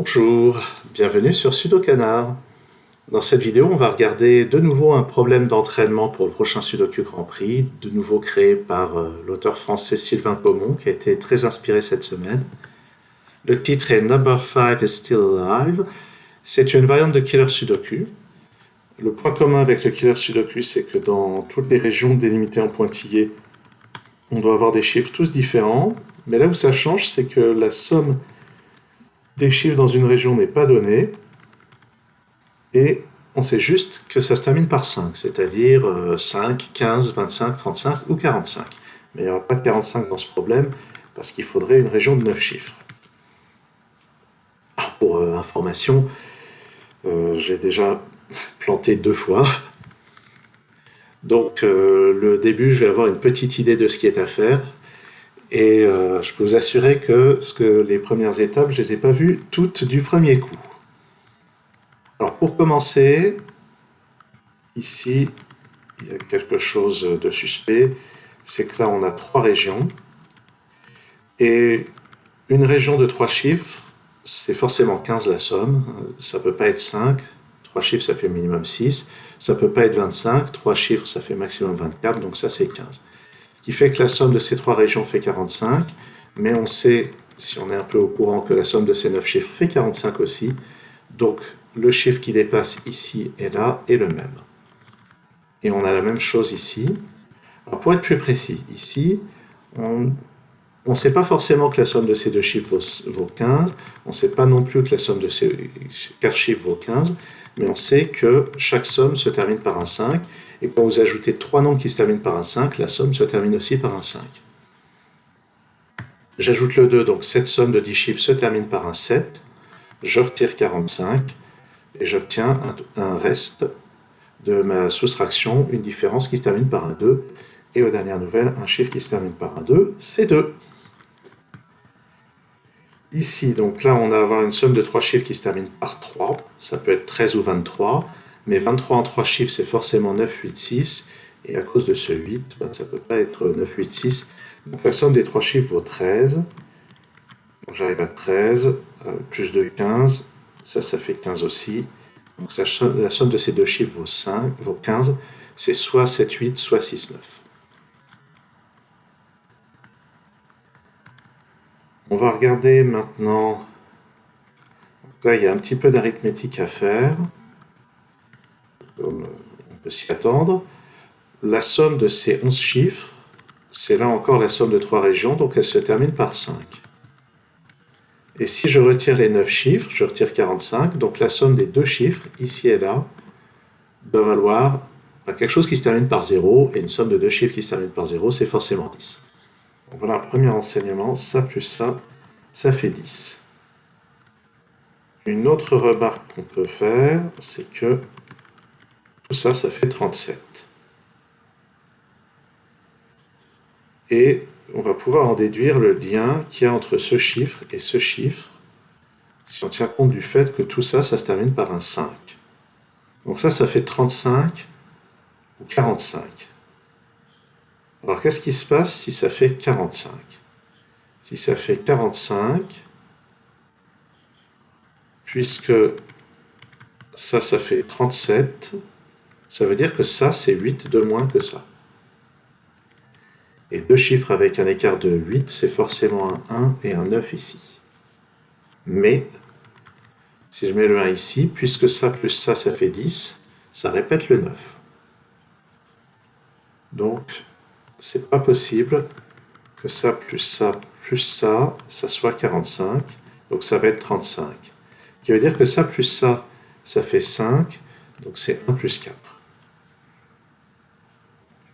Bonjour, bienvenue sur Sudocanar. Dans cette vidéo, on va regarder de nouveau un problème d'entraînement pour le prochain Sudoku Grand Prix, de nouveau créé par l'auteur français Sylvain Pomon, qui a été très inspiré cette semaine. Le titre est Number 5 is Still Alive. C'est une variante de Killer Sudoku. Le point commun avec le Killer Sudoku, c'est que dans toutes les régions délimitées en pointillés, on doit avoir des chiffres tous différents. Mais là où ça change, c'est que la somme des chiffres dans une région n'est pas donnée. Et on sait juste que ça se termine par 5, c'est-à-dire 5, 15, 25, 35 ou 45. Mais il n'y aura pas de 45 dans ce problème, parce qu'il faudrait une région de 9 chiffres. Alors pour information, j'ai déjà planté 2 fois. Donc le début, je vais avoir une petite idée de ce qui est à faire. Et je peux vous assurer que les premières étapes, je ne les ai pas vues toutes du premier coup. Alors pour commencer, ici, il y a quelque chose de suspect, c'est que là on a 3 régions, et une région de 3 chiffres, c'est forcément 15 la somme, ça ne peut pas être 5, 3 chiffres ça fait minimum 6, ça ne peut pas être 25, 3 chiffres ça fait maximum 24, donc ça c'est 15. Ce qui fait que la somme de ces 3 régions fait 45, mais on sait, si on est un peu au courant, que la somme de ces 9 chiffres fait 45 aussi, donc le chiffre qui dépasse ici et là est le même. Et on a la même chose ici. Alors pour être plus précis, ici, on ne sait pas forcément que la somme de ces deux chiffres vaut 15, on ne sait pas non plus que la somme de ces 4 chiffres vaut 15, mais on sait que chaque somme se termine par un 5, et quand vous ajoutez 3 nombres qui se terminent par un 5, la somme se termine aussi par un 5. J'ajoute le 2, donc cette somme de 10 chiffres se termine par un 7, je retire 45, et j'obtiens un reste de ma soustraction, une différence qui se termine par un 2, et aux dernières nouvelles, un chiffre qui se termine par un 2, c'est 2. Ici, donc là, on va avoir une somme de 3 chiffres qui se termine par 3, ça peut être 13 ou 23, mais 23 en 3 chiffres, c'est forcément 9, 8, 6, et à cause de ce 8, ça ne peut pas être 9, 8, 6, donc la somme des 3 chiffres vaut 13, donc j'arrive à 13, plus 2, 15, ça fait 15 aussi. Donc la somme de ces deux chiffres vaut 15, c'est soit 7, 8, soit 6, 9. On va regarder maintenant, donc là il y a un petit peu d'arithmétique à faire, comme on peut s'y attendre. La somme de ces 11 chiffres, c'est là encore la somme de 3 régions, donc elle se termine par 5. Et si je retire les 9 chiffres, je retire 45, donc la somme des deux chiffres, ici et là, doit valoir quelque chose qui se termine par 0, et une somme de deux chiffres qui se termine par 0, c'est forcément 10. Donc voilà un premier enseignement, ça plus ça fait 10. Une autre remarque qu'on peut faire, c'est que tout ça, ça fait 37. Et on va pouvoir en déduire le lien qu'il y a entre ce chiffre et ce chiffre, si on tient compte du fait que tout ça, ça se termine par un 5. Donc ça fait 35 ou 45. Alors qu'est-ce qui se passe si ça fait 45 ? Si ça fait 45, puisque ça fait 37, ça veut dire que ça, c'est 8 de moins que ça. Et deux chiffres avec un écart de 8, c'est forcément un 1 et un 9 ici. Mais, si je mets le 1 ici, puisque ça plus ça fait 10, ça répète le 9. Donc, c'est pas possible que ça plus ça soit 45, donc ça va être 35. Ce qui veut dire que ça plus ça fait 5, donc c'est 1 plus 4.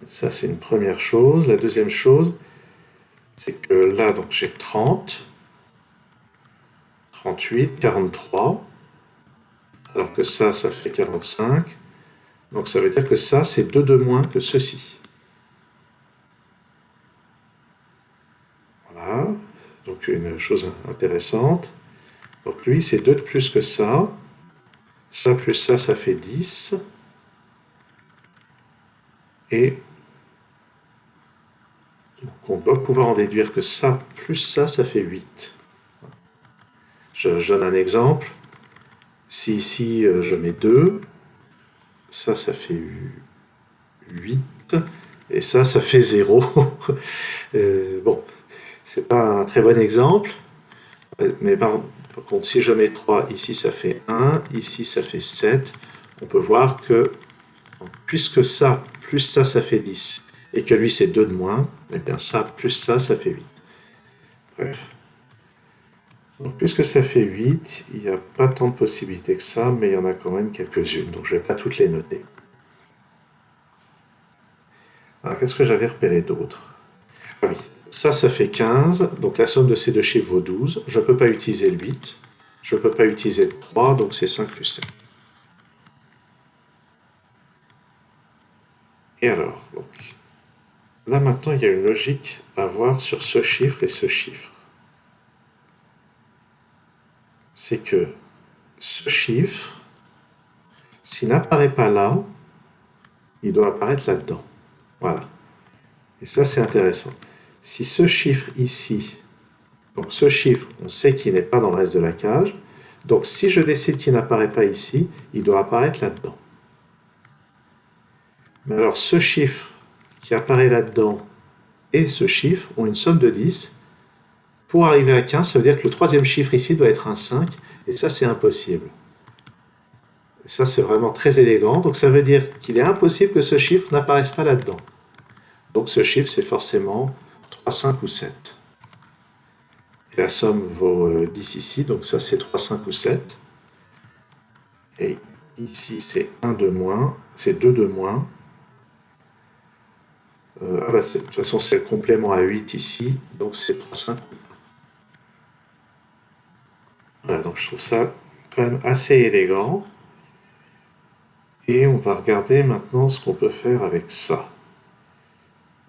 Ça, c'est une première chose. La deuxième chose, c'est que là, donc j'ai 30, 38, 43, alors que ça fait 45. Donc ça veut dire que ça, c'est 2 de moins que ceci. Voilà, donc une chose intéressante. Donc lui, c'est 2 de plus que ça. Ça plus ça fait 10. Et donc on doit pouvoir en déduire que ça plus ça fait 8. Je donne un exemple. Si ici je mets 2, ça fait 8, et ça fait 0. Bon, c'est pas un très bon exemple, mais par contre, si je mets 3, ici ça fait 1, ici ça fait 7, on peut voir que, puisque ça, plus ça fait 10, et que lui c'est 2 de moins, et bien ça, plus ça fait 8. Bref. Donc, puisque ça fait 8, il n'y a pas tant de possibilités que ça, mais il y en a quand même quelques-unes, donc je ne vais pas toutes les noter. Alors, qu'est-ce que j'avais repéré d'autre? Ah oui, ça fait 15, donc la somme de ces deux chiffres vaut 12. Je ne peux pas utiliser le 8, je ne peux pas utiliser le 3, donc c'est 5 plus 7. Et alors, donc, là maintenant, il y a une logique à voir sur ce chiffre et ce chiffre. C'est que ce chiffre, s'il n'apparaît pas là, il doit apparaître là-dedans. Voilà. Et ça, c'est intéressant. Si ce chiffre ici, donc ce chiffre, on sait qu'il n'est pas dans le reste de la cage, donc si je décide qu'il n'apparaît pas ici, il doit apparaître là-dedans. Mais alors ce chiffre qui apparaît là-dedans et ce chiffre ont une somme de 10. Pour arriver à 15, ça veut dire que le troisième chiffre ici doit être un 5, et ça c'est impossible. Et ça c'est vraiment très élégant, donc ça veut dire qu'il est impossible que ce chiffre n'apparaisse pas là-dedans. Donc ce chiffre c'est forcément 3, 5 ou 7. Et la somme vaut 10 ici, donc ça c'est 3, 5 ou 7. Et ici c'est 1 de moins, c'est 2 de moins. De toute façon c'est le complément à 8 ici, donc c'est 3, 5 ou 1. Voilà, donc je trouve ça quand même assez élégant. Et on va regarder maintenant ce qu'on peut faire avec ça.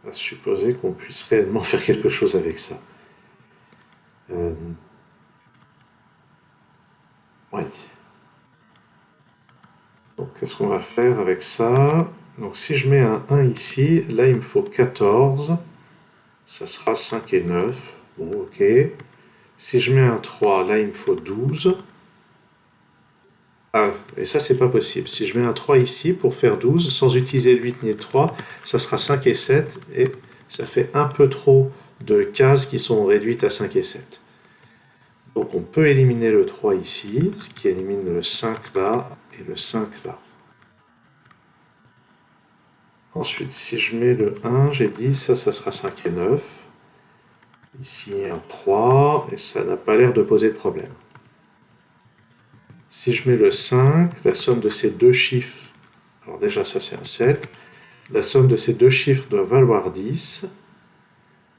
À supposer qu'on puisse réellement faire quelque chose avec ça. Oui. Donc qu'est-ce qu'on va faire avec ça? Donc si je mets un 1 ici, là il me faut 14. Ça sera 5 et 9. Bon, ok. Si je mets un 3, là il me faut 12. Ah, et ça c'est pas possible. Si je mets un 3 ici pour faire 12, sans utiliser le 8 ni le 3, ça sera 5 et 7, et ça fait un peu trop de cases qui sont réduites à 5 et 7. Donc on peut éliminer le 3 ici, ce qui élimine le 5 là et le 5 là. Ensuite, si je mets le 1, j'ai dit ça sera 5 et 9. Ici un 3, et ça n'a pas l'air de poser de problème. Si je mets le 5, la somme de ces deux chiffres, alors déjà ça c'est un 7, la somme de ces deux chiffres doit valoir 10.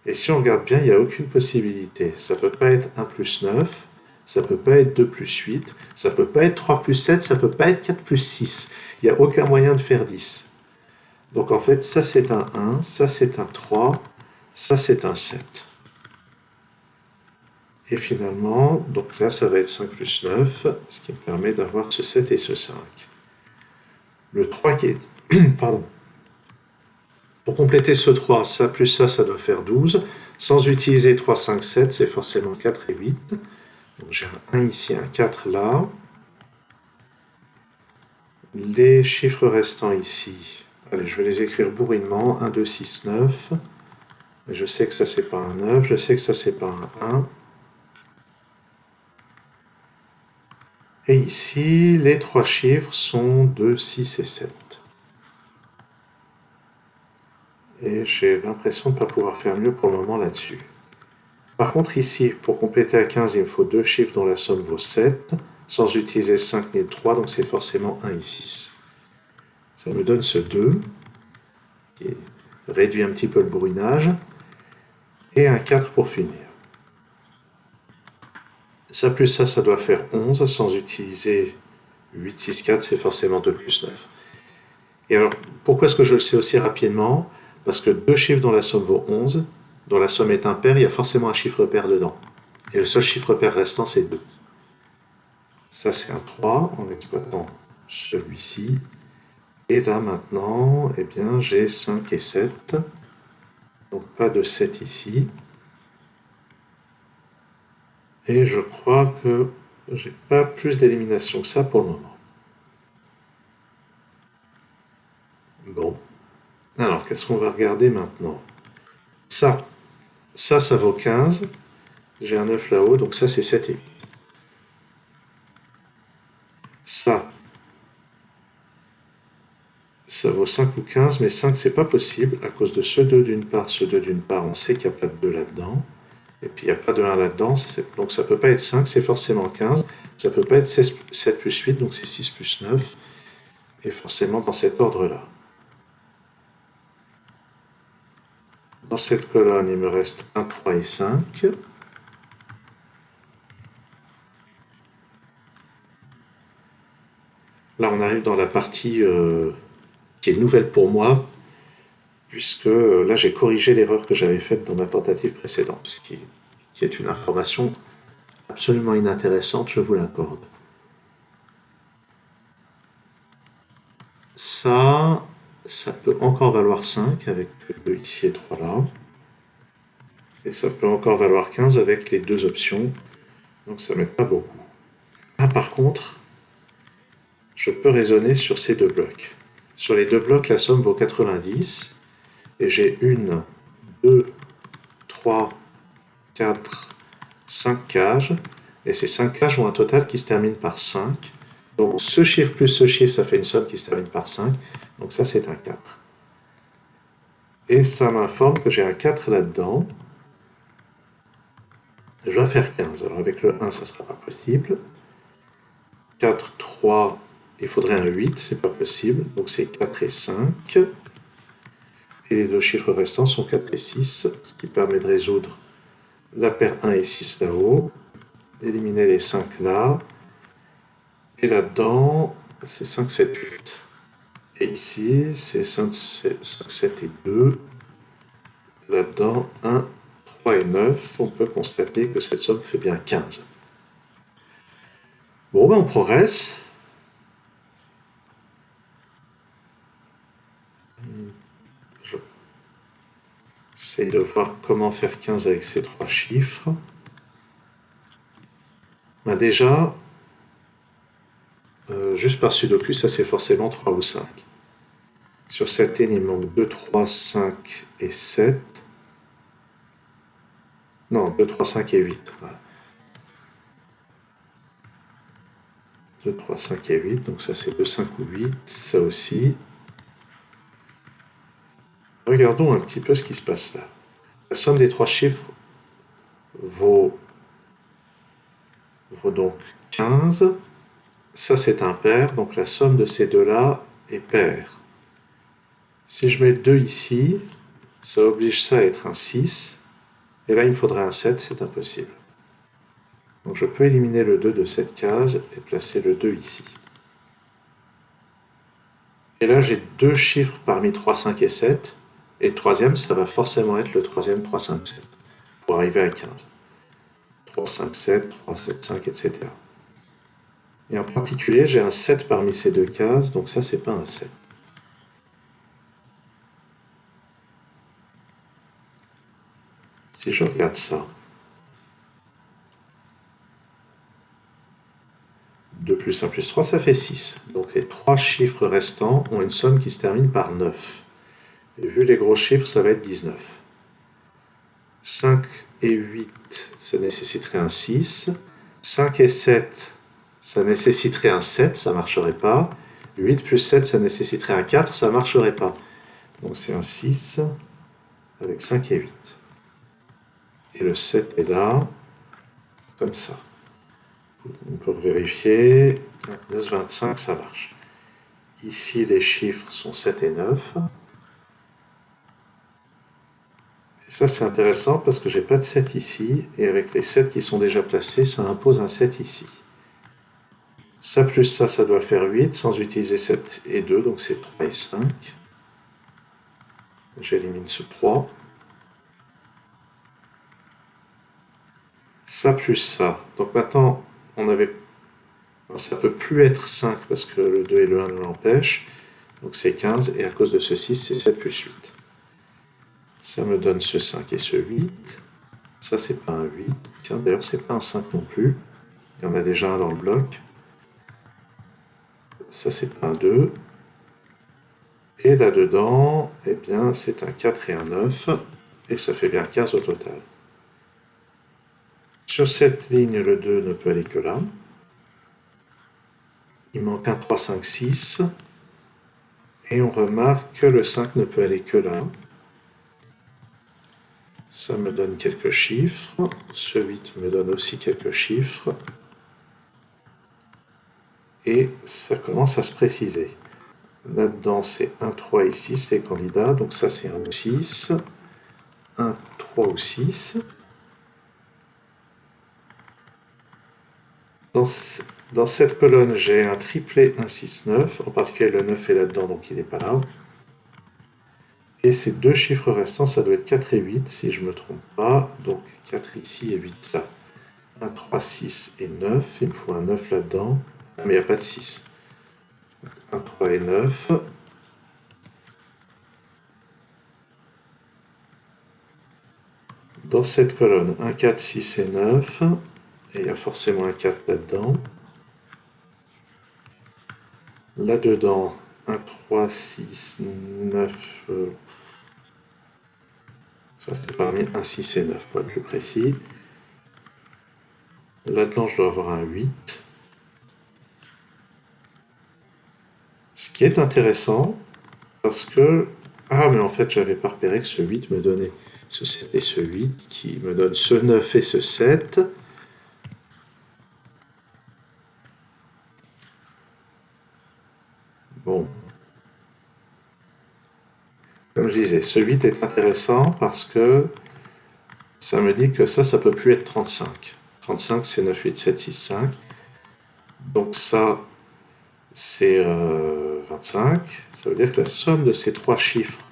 Et si on regarde bien, il n'y a aucune possibilité. Ça ne peut pas être 1 plus 9, ça ne peut pas être 2 plus 8, ça ne peut pas être 3 plus 7, ça ne peut pas être 4 plus 6. Il n'y a aucun moyen de faire 10. Donc en fait, ça c'est un 1, ça c'est un 3, ça c'est un 7. Et finalement, donc là ça va être 5 plus 9, ce qui me permet d'avoir ce 7 et ce 5. Le 3 qui est... Pardon. Pour compléter ce 3, ça plus ça doit faire 12. Sans utiliser 3, 5, 7, c'est forcément 4 et 8. Donc j'ai un 1 ici, un 4 là. Les chiffres restants ici, allez, je vais les écrire bourrinement. 1, 2, 6, 9. Mais je sais que ça c'est pas un 9, je sais que ça c'est pas un 1. Et ici, les trois chiffres sont 2, 6 et 7. Et j'ai l'impression de ne pas pouvoir faire mieux pour le moment là-dessus. Par contre ici, pour compléter à 15, il me faut deux chiffres dont la somme vaut 7, sans utiliser le 5 ni le 3, donc c'est forcément 1 et 6. Ça me donne ce 2, qui réduit un petit peu le bourrinage, et un 4 pour finir. Ça plus ça doit faire 11, sans utiliser 8, 6, 4, c'est forcément 2 plus 9. Et alors, pourquoi est-ce que je le sais aussi rapidement? Parce que deux chiffres dont la somme vaut 11, dont la somme est impaire, il y a forcément un chiffre pair dedans. Et le seul chiffre pair restant, c'est 2. Ça, c'est un 3 en exploitant celui-ci. Et là, maintenant, eh bien, j'ai 5 et 7. Donc, pas de 7 ici. Et je crois que j'ai pas plus d'élimination que ça pour le moment. Bon. Alors, qu'est-ce qu'on va regarder maintenant? Ça vaut 15. J'ai un 9 là-haut, donc ça c'est 7 et 8. Ça vaut 5 ou 15, mais 5 c'est pas possible à cause de ce 2 d'une part, ce 2 d'une part, on sait qu'il n'y a pas de 2 là-dedans. Et puis il n'y a pas de 1 là-dedans, donc ça peut pas être 5, c'est forcément 15. Ça peut pas être 7 plus 8, donc c'est 6 plus 9. Et forcément dans cet ordre-là. Dans cette colonne, il me reste 1, 3 et 5. Là, on arrive dans la partie qui est nouvelle pour moi, puisque là, j'ai corrigé l'erreur que j'avais faite dans ma tentative précédente, ce qui est une information absolument inintéressante, je vous l'accorde. Ça peut encore valoir 5 avec 2 ici et 3 là. Et ça peut encore valoir 15 avec les deux options. Donc ça m'aide pas beaucoup. Ah, par contre, je peux raisonner sur ces deux blocs. Sur les deux blocs, la somme vaut 90. Et j'ai 1, 2, 3, 4, 5 cages. Et ces 5 cages ont un total qui se termine par 5. Donc ce chiffre plus ce chiffre, ça fait une somme qui se termine par 5. Donc ça, c'est un 4. Et ça m'informe que j'ai un 4 là-dedans. Je dois faire 15. Alors avec le 1, ça ne sera pas possible. 4, 3, il faudrait un 8, c'est pas possible. Donc c'est 4 et 5. Et les deux chiffres restants sont 4 et 6, ce qui permet de résoudre la paire 1 et 6 là-haut, d'éliminer les 5 là. Et là-dedans, c'est 5, 7, 8. Et ici, c'est 5, 7 et 2. Là-dedans, 1, 3 et 9. On peut constater que cette somme fait bien 15. Bon, ben on progresse. J'essaye de voir comment faire 15 avec ces trois chiffres. Ben déjà, juste par sudoku, ça c'est forcément 3 ou 5. Sur cette ligne, il manque 2, 3, 5 et 7. Non, 2, 3, 5 et 8. Voilà. 2, 3, 5 et 8. Donc ça c'est 2, 5 ou 8. Ça aussi. Regardons un petit peu ce qui se passe là. La somme des trois chiffres vaut donc 15. Ça c'est impair, donc la somme de ces deux-là est paire. Si je mets 2 ici, ça oblige ça à être un 6. Et là il me faudrait un 7, c'est impossible. Donc je peux éliminer le 2 de cette case et placer le 2 ici. Et là j'ai deux chiffres parmi 3, 5 et 7. Et le troisième, ça va forcément être le troisième 3, 5, 7. Pour arriver à 15. 3, 5, 7, 3, 7, 5, etc. Et en particulier, j'ai un 7 parmi ces deux cases, donc ça, c'est pas un 7. Si je regarde ça, 2 plus 1 plus 3, ça fait 6. Donc les trois chiffres restants ont une somme qui se termine par 9. Et vu les gros chiffres, ça va être 19. 5 et 8, ça nécessiterait un 6. 5 et 7, ça nécessiterait un 7, ça ne marcherait pas. 8 plus 7, ça nécessiterait un 4, ça ne marcherait pas. Donc c'est un 6 avec 5 et 8. Et le 7 est là, comme ça. On peut vérifier. 15, 25, ça marche. Ici, les chiffres sont 7 et 9. Et ça, c'est intéressant parce que j'ai pas de 7 ici. Et avec les 7 qui sont déjà placés, ça impose un 7 ici. Ça plus ça doit faire 8, sans utiliser 7 et 2, donc c'est 3 et 5. J'élimine ce 3. Ça plus ça. Donc maintenant, ça peut plus être 5 parce que le 2 et le 1 l'empêchent. Donc c'est 15, et à cause de ce 6, c'est 7 plus 8. Ça me donne ce 5 et ce 8. Ça, c'est pas un 8. Tiens, d'ailleurs, c'est pas un 5 non plus. Il y en a déjà un dans le bloc. Ça, c'est un 2. Et là-dedans, eh bien, c'est un 4 et un 9. Et ça fait bien 15 au total. Sur cette ligne, le 2 ne peut aller que là. Il manque un 3, 5, 6. Et on remarque que le 5 ne peut aller que là. Ça me donne quelques chiffres. Ce 8 me donne aussi quelques chiffres. Et ça commence à se préciser. Là-dedans, c'est 1, 3 et 6, les candidats. Donc ça, c'est 1 ou 6. 1, 3 ou 6. Dans cette colonne, j'ai un triplet 1, 6, 9. En particulier, le 9 est là-dedans, donc il n'est pas là. Et ces deux chiffres restants, ça doit être 4 et 8, si je ne me trompe pas. Donc 4 ici et 8 là. 1, 3, 6 et 9. Il me faut un 9 là-dedans. Mais il n'y a pas de 6. 1, 3 et 9. Dans cette colonne, 1, 4, 6 et 9. Et il y a forcément un 4 là-dedans. Là-dedans, 1, 3, 6, 9. Ça, c'est parmi 1, 6 et 9, pour être plus précis. Là-dedans, je dois avoir un 8. Ce qui est intéressant, parce que... Ah, mais en fait, j'avais pas repéré que ce 8 me donnait ce 7 et ce 8, qui me donne ce 9 et ce 7. Bon. Comme je disais, ce 8 est intéressant parce que ça me dit que ça peut plus être 35. 35, c'est 9, 8, 7, 6, 5. Donc ça, c'est 25. Ça veut dire que la somme de ces trois chiffres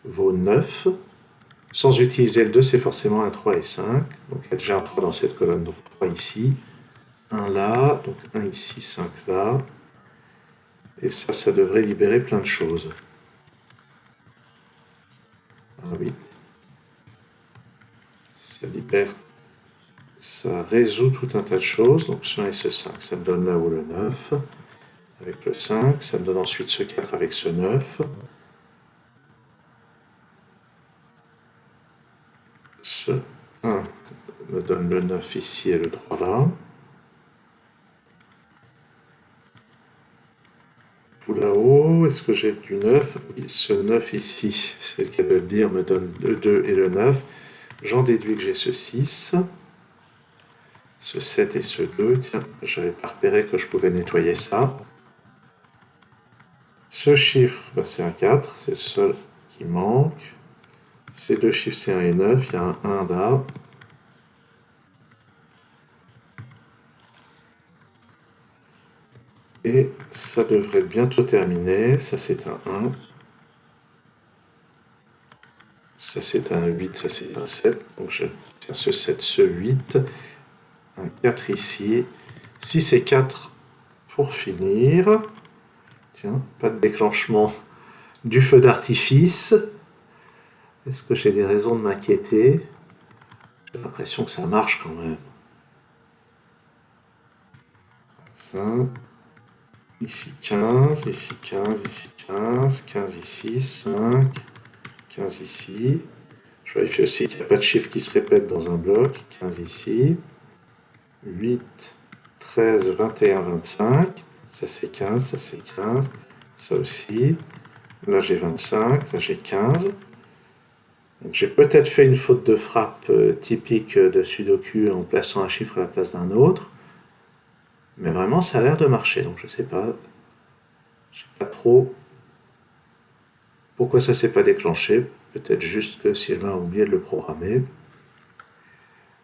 vaut 9. Sans utiliser le 2, c'est forcément un 3 et 5. Donc il y a déjà un 3 dans cette colonne, donc 3 ici. 1 là, donc 1 ici, 5 là. Et ça devrait libérer plein de choses. Ah oui. Ça libère, ça résout tout un tas de choses. Donc ce 1 et ce 5, ça me donne là-haut le 9. Avec le 5, ça me donne ensuite ce 4 avec ce 9. Ce 1 me donne le 9 ici et le 3 là. Tout là-haut, est-ce que j'ai du 9? Oui, ce 9 ici, c'est le cas de le dire, me donne le 2 et le 9. J'en déduis que j'ai ce 6, ce 7 et ce 2. Tiens, je n'avais pas repéré que je pouvais nettoyer ça. Ce chiffre, bah, c'est un 4, c'est le seul qui manque. Ces deux chiffres, c'est 1 et 9, il y a un 1 là. Et ça devrait être bientôt terminé. Ça, c'est un 1. Ça, c'est un 8, ça, c'est un 7. Donc, je tiens ce 7, ce 8. Un 4 ici. 6 et 4 pour finir. Tiens, pas de déclenchement du feu d'artifice. Est-ce que j'ai des raisons de m'inquiéter? J'ai l'impression que ça marche quand même. 5. Ici 15, ici 15, ici 15, 15 ici, 5, 15 ici. Je vérifie aussi qu'il n'y a pas de chiffre qui se répète dans un bloc. 15 ici. 8, 13, 21, 25. Ça c'est 15, ça c'est 15. Ça aussi. Là j'ai 25, là j'ai 15. J'ai peut-être fait une faute de frappe typique de Sudoku en plaçant un chiffre à la place d'un autre. Mais vraiment ça a l'air de marcher, donc je sais pas. Je sais pas trop pourquoi ça s'est pas déclenché. Peut-être juste que Sylvain a oublié de le programmer.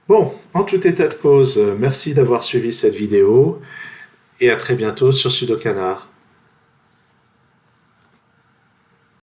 Bon, en tout état de cause, merci d'avoir suivi cette vidéo et à très bientôt sur Sudokanar.